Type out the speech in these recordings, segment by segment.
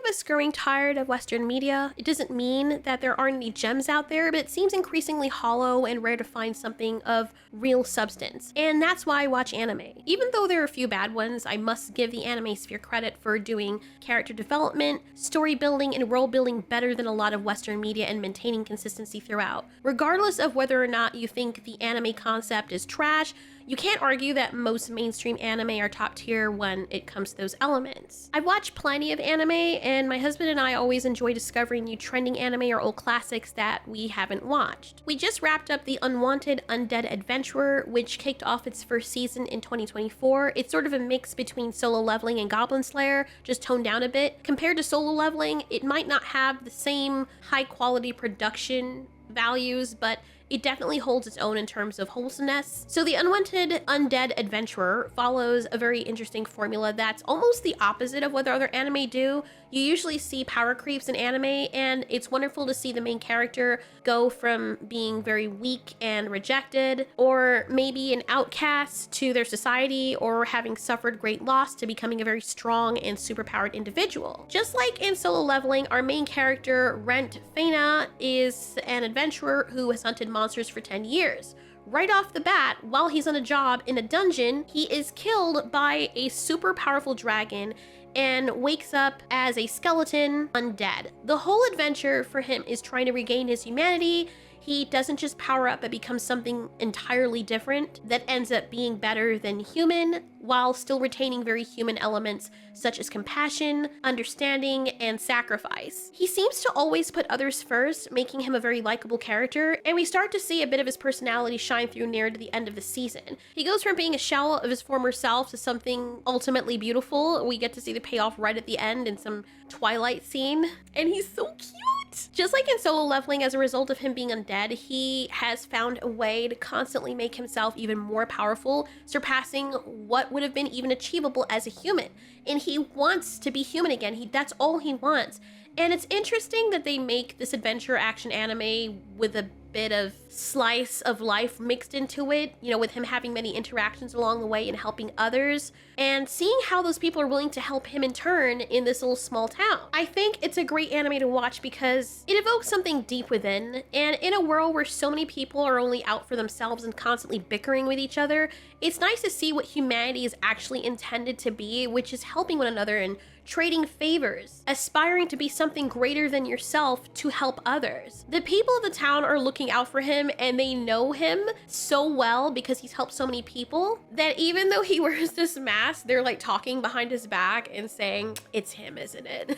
us growing tired of Western media. It doesn't mean that there aren't any gems out there, but it seems increasingly hollow and rare to find something of real substance. And that's why I watch anime. Even though there are a few bad ones, I must give the anime sphere credit for doing character development, story building, and world building better than a lot of Western media and maintaining consistency throughout. Regardless of whether or not you think the anime concept is trash, you can't argue that most mainstream anime are top tier when it comes to those elements. I've watched plenty of anime, and my husband and I always enjoy discovering new trending anime or old classics that we haven't watched. We just wrapped up the Unwanted Undead Adventurer, which kicked off its first season in 2024. It's sort of a mix between Solo Leveling and Goblin Slayer, just toned down a bit. Compared to Solo Leveling, it might not have the same high quality production values, but it definitely holds its own in terms of wholesomeness. So the Unwanted Undead Adventurer follows a very interesting formula that's almost the opposite of what other anime do. You usually see power creeps in anime, and it's wonderful to see the main character go from being very weak and rejected, or maybe an outcast to their society, or having suffered great loss to becoming a very strong and superpowered individual. Just like in Solo Leveling, our main character, Rent Fena, is an adventurer who has hunted monsters for 10 years. Right off the bat, while he's on a job in a dungeon, he is killed by a super powerful dragon and wakes up as a skeleton undead. The whole adventure for him is trying to regain his humanity. He doesn't just power up, but becomes something entirely different that ends up being better than human, while still retaining very human elements such as compassion, understanding, and sacrifice. He seems to always put others first, making him a very likable character, and we start to see a bit of his personality shine through near to the end of the season. He goes from being a shell of his former self to something ultimately beautiful. We get to see the payoff right at the end in some Twilight scene, and he's so cute! Just like in Solo Leveling, as a result of him being undead, he has found a way to constantly make himself even more powerful, surpassing what would have been even achievable as a human. And he wants to be human again. That's all he wants. And it's interesting that they make this adventure action anime with a bit of slice of life mixed into it, you know, with him having many interactions along the way and helping others, and seeing how those people are willing to help him in turn in this little small town. I think it's a great anime to watch because it evokes something deep within, and in a world where so many people are only out for themselves and constantly bickering with each other, it's nice to see what humanity is actually intended to be, which is helping one another and trading favors, aspiring to be something greater than yourself to help others. The people of the town are looking out for him, and they know him so well because he's helped so many people that even though he wears this mask, they're like talking behind his back and saying, it's him, isn't it?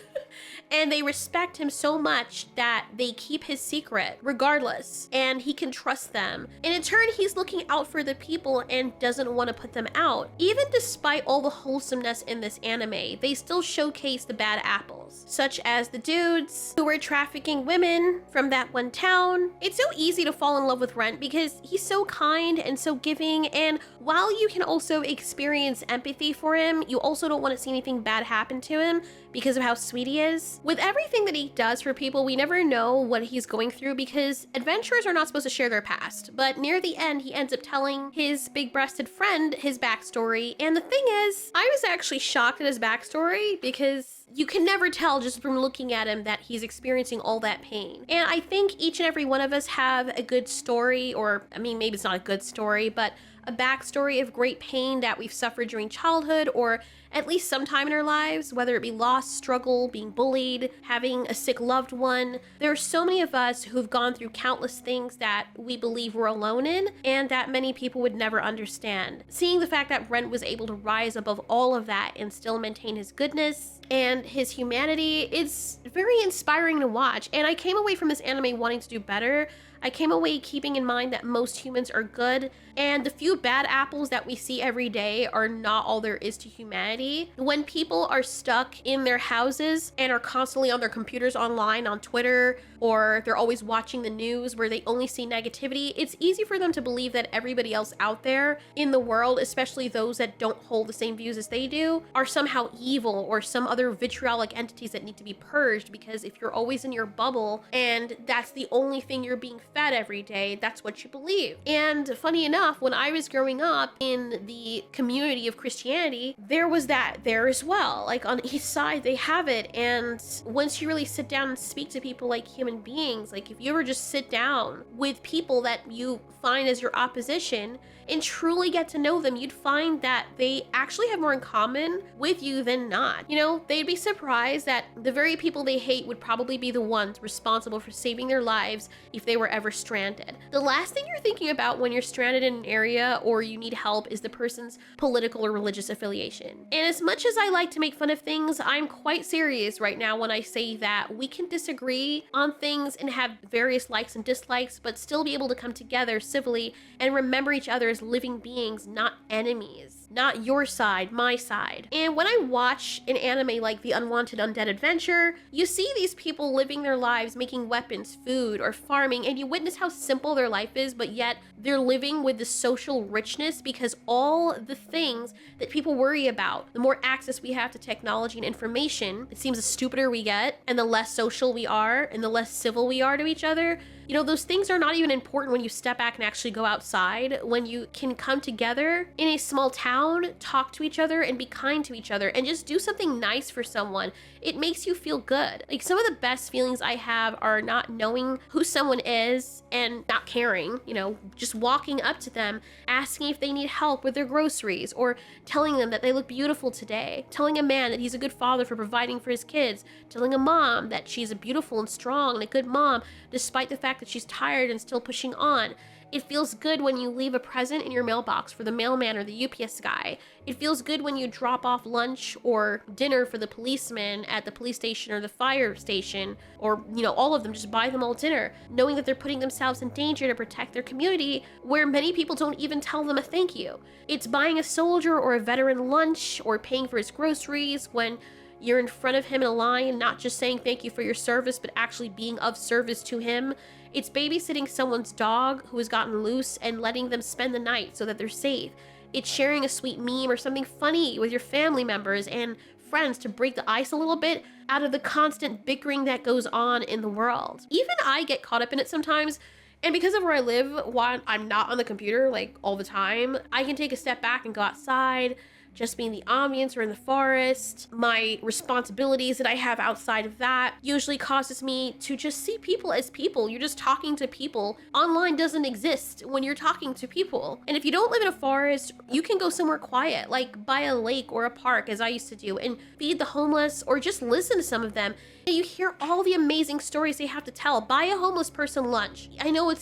And they respect him so much that they keep his secret regardless, and he can trust them. And in turn, he's looking out for the people and doesn't want to put them out. Even despite all the wholesomeness in this anime, they still showcase the bad apples, such as the dudes who were trafficking women from that one town. It's so easy to fall in love with Rent because he's so kind and so giving, and while you can also experience empathy for him, you also don't want to see anything bad happen to him because of how sweet he is. With everything that he does for people, we never know what he's going through because adventurers are not supposed to share their past, but near the end, he ends up telling his big-breasted friend his backstory, and the thing is, I was actually shocked at his backstory because you can never tell just from looking at him that he's experiencing all that pain. And I think each and every one of us have a good story, or I mean, maybe it's not a good story, but a backstory of great pain that we've suffered during childhood or at least sometime in our lives, whether it be loss, struggle, being bullied, having a sick loved one. There are so many of us who've gone through countless things that we believe we're alone in and that many people would never understand. Seeing the fact that Rent was able to rise above all of that and still maintain his goodness and his humanity, it's very inspiring to watch. And I came away from this anime wanting to do better. I came away keeping in mind that most humans are good, and the few bad apples that we see every day are not all there is to humanity. When people are stuck in their houses and are constantly on their computers online on Twitter, or they're always watching the news where they only see negativity, it's easy for them to believe that everybody else out there in the world, especially those that don't hold the same views as they do, are somehow evil or some other vitriolic entities that need to be purged, because if you're always in your bubble and that's the only thing you're being fed every day, that's what you believe. And funny enough, when I was growing up in the community of Christianity, there was that there as well. Like on each side, they have it. And once you really sit down and speak to people like human beings, like if you ever just sit down with people that you find as your opposition and truly get to know them, you'd find that they actually have more in common with you than not. You know, they'd be surprised that the very people they hate would probably be the ones responsible for saving their lives if they were ever stranded. The last thing you're thinking about when you're stranded in an area or you need help is the person's political or religious affiliation. And as much as I like to make fun of things, I'm quite serious right now when I say that we can disagree on things and have various likes and dislikes, but still be able to come together civilly and remember each other as living beings, not enemies. Not your side, my side. And when I watch an anime like the Unwanted Undead Adventurer, you see these people living their lives making weapons, food, or farming, and you witness how simple their life is, but yet they're living with the social richness because all the things that people worry about, the more access we have to technology and information, it seems the stupider we get, and the less social we are, and the less civil we are to each other. You know, those things are not even important when you step back and actually go outside, when you can come together in a small town, talk to each other and be kind to each other and just do something nice for someone. It makes you feel good. Like some of the best feelings I have are not knowing who someone is and not caring, you know, just walking up to them, asking if they need help with their groceries or telling them that they look beautiful today, telling a man that he's a good father for providing for his kids, telling a mom that she's a beautiful and strong and a good mom despite the fact that she's tired and still pushing on. It feels good when you leave a present in your mailbox for the mailman or the UPS guy. It feels good when you drop off lunch or dinner for the policeman at the police station or the fire station, or, you know, all of them, just buy them all dinner, knowing that they're putting themselves in danger to protect their community where many people don't even tell them a thank you. It's buying a soldier or a veteran lunch or paying for his groceries when you're in front of him in a line, not just saying thank you for your service, but actually being of service to him. It's babysitting someone's dog who has gotten loose and letting them spend the night so that they're safe. It's sharing a sweet meme or something funny with your family members and friends to break the ice a little bit out of the constant bickering that goes on in the world. Even I get caught up in it sometimes. And because of where I live, while I'm not on the computer like all the time, I can take a step back and go outside, just be in the ambience or in the forest. My responsibilities that I have outside of that usually causes me to just see people as people. You're just talking to people. Online doesn't exist when you're talking to people. And if you don't live in a forest, you can go somewhere quiet, like by a lake or a park, as I used to do, and feed the homeless or just listen to some of them. And you hear all the amazing stories they have to tell. Buy a homeless person lunch. I know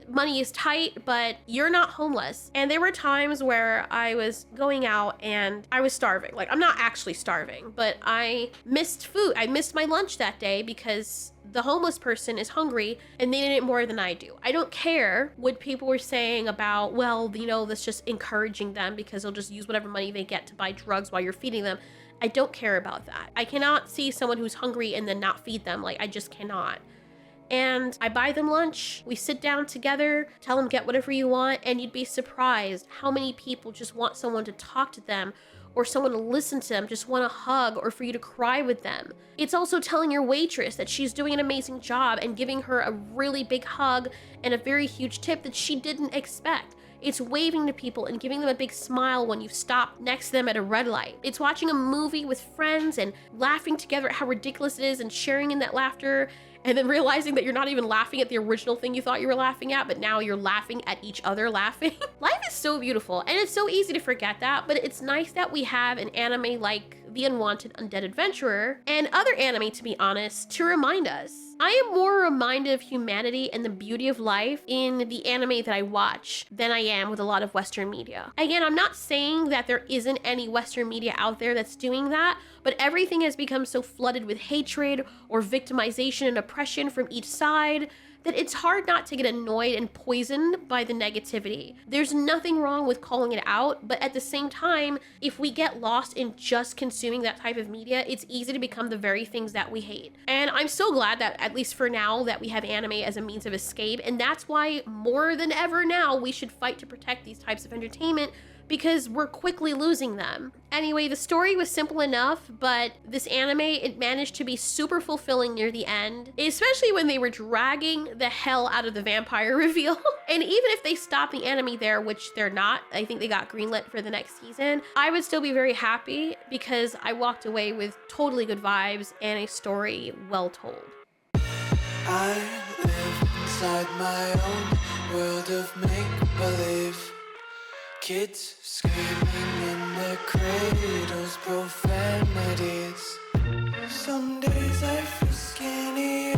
money is tight, but you're not homeless. And there were times where I was going out and I was starving. Like, I'm not actually starving, but I missed food. I missed my lunch that day because the homeless person is hungry and they need it more than I do. I don't care what people were saying about, well, you know, that's just encouraging them because they'll just use whatever money they get to buy drugs while you're feeding them. I don't care about that. I cannot see someone who's hungry and then not feed them. Like, I just cannot. And I buy them lunch, we sit down together, tell them get whatever you want, and you'd be surprised how many people just want someone to talk to them or someone to listen to them, just want a hug or for you to cry with them. It's also telling your waitress that she's doing an amazing job and giving her a really big hug and a very huge tip that she didn't expect. It's waving to people and giving them a big smile when you stop next to them at a red light. It's watching a movie with friends and laughing together at how ridiculous it is and sharing in that laughter, and then realizing that you're not even laughing at the original thing you thought you were laughing at, but now you're laughing at each other laughing. Life is so beautiful, and it's so easy to forget that, but it's nice that we have an anime like the Unwanted Undead Adventurer, and other anime, to be honest, to remind us. I am more reminded of humanity and the beauty of life in the anime that I watch than I am with a lot of Western media. Again, I'm not saying that there isn't any Western media out there that's doing that, but everything has become so flooded with hatred or victimization and oppression from each side that it's hard not to get annoyed and poisoned by the negativity. There's nothing wrong with calling it out, but at the same time, if we get lost in just consuming that type of media, it's easy to become the very things that we hate. And I'm so glad that, at least for now, that we have anime as a means of escape, and that's why more than ever now, we should fight to protect these types of entertainment, because we're quickly losing them. Anyway, the story was simple enough, but this anime, it managed to be super fulfilling near the end, especially when they were dragging the hell out of the vampire reveal. And even if they stopped the anime there, which they're not, I think they got greenlit for the next season, I would still be very happy because I walked away with totally good vibes and a story well told. I live inside my own world of make-believe. Kids screaming in their cradles, profanities. Some days I feel skinny